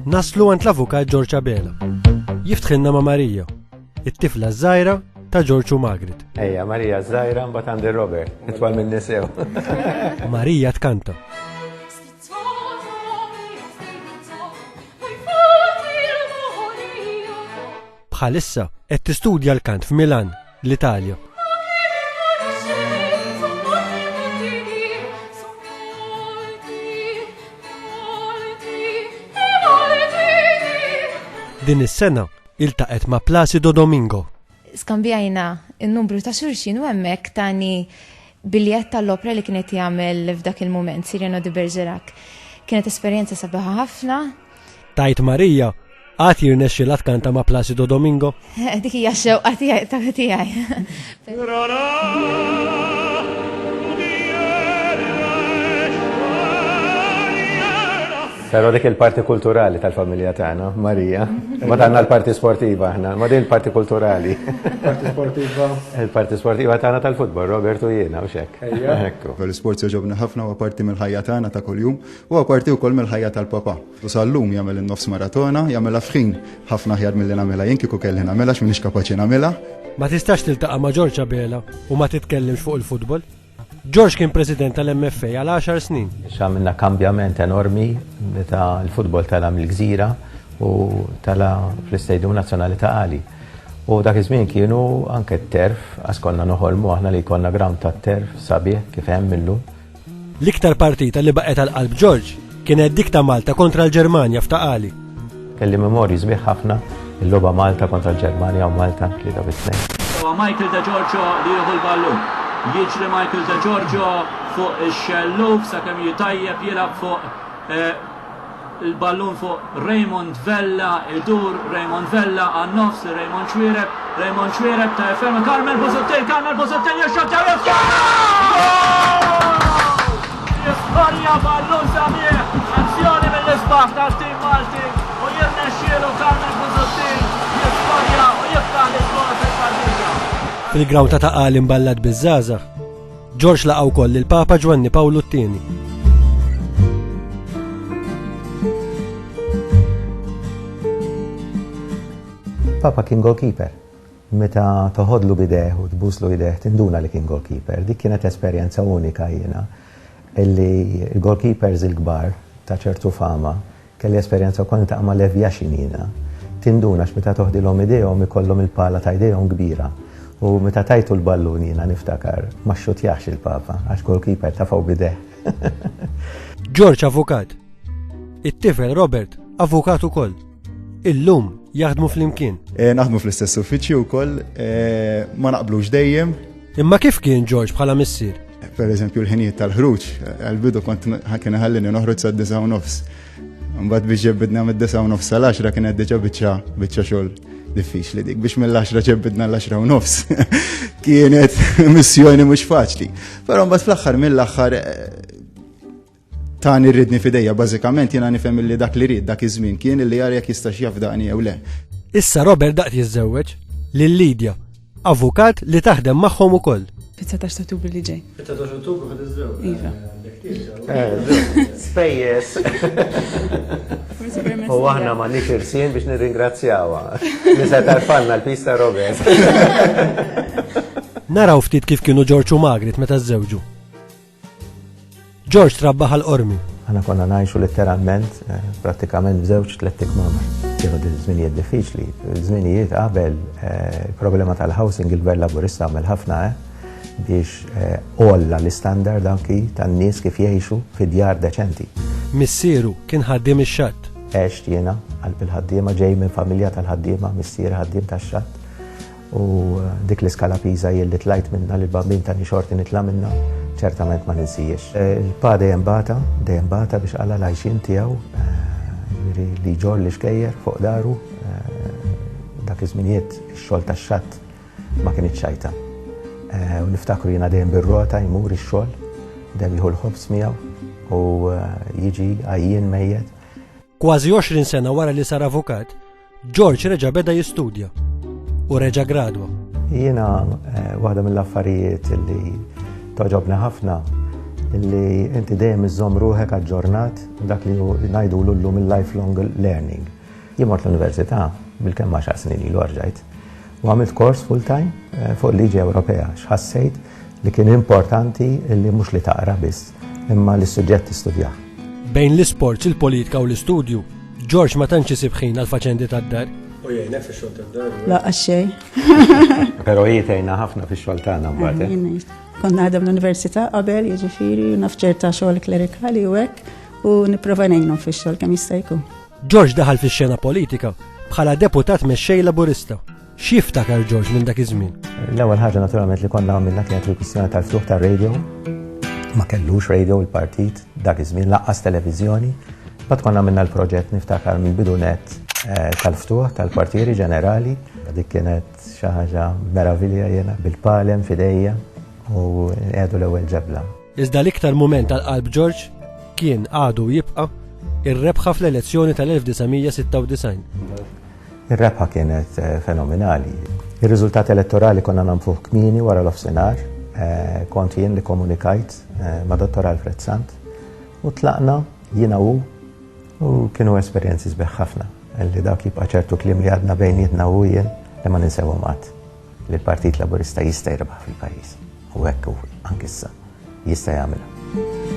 Naslu għand l-avukat George Abela. Jiftħilna ma' Marija, it-tifla żgħira ta' George u Margaret. Ejja, Marija żgħira mbagħad għandi Robert, itwal minn nisew. Marija tkanta. Bħalissa qed tistudja l-kant f'Milan, l-Italja. Din is-sena iltaqet ma' Placido Domingo. Skambjajna n-numru ta' xulxin u hemmhekk tani biljett tal-opera li kienet jagħmel f'dak il-mument, Cyrano de Bergerac. Kienet esperjenza sabiħa ħafna. Tajt Marija, għad jirnexxilha tkanta ma' Placido Domingo? Dik hija x-xewqa tiegħi. Però dik il-parti kulturali tal-familja tagħna, Marija. Ma tagħna l-parti sportiva aħna, ma din il-parti kulturali. Parti sportiva? Il-parti sportiva tagħna tal-futbol, Robertu jiena u xek. L-isport joġobna ħafna huwa parti mill-ħajja tagħna ta' kuljum, huwa parti wkoll mill-ħajja tal-papa. U sal-lum jagħmel in-nofs maratona, jagħmilha f'ħin ħafna aħjar milli nagħmilha jien kieku kelli nagħmilha x'm'iniex kapaċi nagħmilha. Ma tistax tiltaqa' ma' George Abela u ma titkellimx fuq il-futbol? George kien president tal-MFA għal 10 snin. X'għamilna kambjament enormi meta l-futbol tala mill-Gżira u tala fl-Istadium Nazzjonali ta' Għali. U dak iż-żmien kienu anke t-terf, għax konna noħolmu aħna li jkollna gram tat-terf sabiħ kif hemm millum. L-iktar partita li baqgħet għall-qalb George kienet dik ta' Malta kontra l-Ġermanja f'Taqali. Kelli memorji sbieħ ħafna il-logħba Malta kontra l-Ġermanja u Malta 3-2. Michael De Giorgio li jieħu l-ballun. Jiġri Michael De Giorgio fuq ix-xelluf sakemm jitajjeb jilab fuq il-ballun fuq Raymond Vella, idur Raymond Vella għan-nofs Raymond Xwiereb ta' ferma Carmel Bozottel jaxxotta jisfarja ballun sabiħ, azzjoni mill-isbaħ tal-tim Malti u jirnexxielu Carmel Bozottel jisfarja u jiftaħ l-isbaħ fil-partita. Fil-grawn ta' Taqali mballat biż-żgħażagħ, George laqgħu wkoll il-Papa Giovanni Paolo II. Papa kien goalkeeper. Meta toħodlu bideh u tbuslu ideh tinduna li kien goalkeeper. Dik kienet esperjenza unika jiena illi il-goalkeepers il-kbar ta' ċertu fama kelli esperjenza wkoll ta' ma' Lev Yashin jiena. Tinduna x'meta toħdilhom idejhom ikollhom il-pala ta' idejhom kbira. U meta tajtu l-ballun jiena niftakar ma xxutjax il-Papa għax goalkeeper tafaw bideh. George avukat. It-tifel Robert avukat ukoll. Illum jaħdmu flimkien. Naħdmu fl-istess uffiċċju wkoll, ma naqblux dejjem. Imma kif kien George bħala missier? Per eżempju l-ħinijiet tal-ħruġ, għal-bidu kont kien ħallini noħroġ sa' 9:30. Mbagħad biex ġebbidna mid-9:30 sal-10 kienet diġà biċċa xogħol diffiċli dik biex mill-10 ġebbidna l-10:30. Kienet missjoni mhux faċli. Però mbagħad fl-aħħar mill-aħħar tani rridni fidejja bażikament jiena nifhem li dak li rid dak iż-żmien kien li jara jekk jistax jafdaqni jew le. Issa Robert daqt jiżżewweġ lil Lidja, avukat li taħdem magħhom ukoll. Fit-19 ta' Ottubru li ġej. Fit-19 Ottubru ħad iżżewweġ. Iva. Spejjeż. U aħna ma nix irsien biex nirringrazzjawha. Nisa tarfalna l-pista Robert. Naraw ftit kif kienu George u Margaret meta żżewġu. George trabbaħ għall-qormi. Aħna konna ngħixu letteralment prattikament b'żewġ tliet tikmamar. Kienu din żminijiet diffiċli. Żminijiet qabel il-problema tal-housing il-Gvern Laburista għamel ħafna biex olla l-istandard anki tan-nies kif jgħixu fi djar deċenti. Missieru kien ħaddiem ix-xatt. Għext jiena qalb il-ħaddiema ġej minn familja tal-ħaddiema, missier ħaddiem tax-xatt. U dik l-iskala piża li tlajt minna li l-bambin tani xorti nitla minna, ċertament ma ninsijiex. Il-pa dejjem bata biex qala l-għajxin tiegħu li ġor li xkejjer fuq daru dak iż-żminijiet ix-xogħol tax-xatt ma kienx xajta. U niftakru jiena dejjem bir-rota jmur ix-xogħol, dejjem jieħu l-ħobż miegħu u jiġi għajjien mejjed. Kważi 20 sena wara li sar avukat, George reġa' beda jistudja u reġa' gradwa. Jiena waħda mill-affarijiet li toġobna ħafna illi inti dejjem iżżomm ruħek aġġornat dak li ngħidu lullu mill-lifelong learning. Jien mort l-università bil-kemm ma' 10 snin ilu rġajt u għamilt kors full-time fuq il-liġi Ewropea x'ħassejt li kien importanti li mhux li taqra biss imma li s-suġġett tistudjah. Bejn l-isports, il-politika u l-istudju, George ma tantx isib ħin għal faċendi tad-dar. U jgħinek fi xogħol tad-dar. Laqqa xejn. Però jgħidejna ħafna fix-xogħol tagħna mbagħad. Konna għadam l-università qabel, jiġifieri, u naf ċerta xogħol klerikali u hekk u nipprova ngħinhom fix-xogħol kemm jista' jkun. George daħal fix-xena politika bħala deputat mexxej laburista. X'jiftakar George minn dak iż-żmien? L-ewwel ħaġa naturalment li konna għamilna kienet il-kwistjoni tal-ftuħ tar-radio. Ma kellux radio il-partit dak iż-żmien laqqas televiżjoni. Bad konna għamilna l-proġett niftakar mill-bidu net tal-ftuħ tal-kwartieri ġenerali. Dik kienet xi ħaġa meravilja jiena bil-palem fidejja u għedu l-ewwel ġebla. Iżda l-iktar mument tal-qalb George kien għadu jibqa' ir-rebħa fl-elezzjoni tal-1996. Ir-rebħa kienet fenomenali. Ir-riżultat elettorali konna nagħmluh kmieni wara l-ofsinhar, kont jien li komunikajt ma' Dottor Alfred Sant u tlaqna jiena u kienu esperjenzi sbeħ ħafna li dak jibqa' ċertu kliem li għadna bejnietna u jien li ma ninsewhom qatt li l-Partit Laburista jista' jirbaħ fil-pajjiż. U hekk anke issa jista' jagħmilha.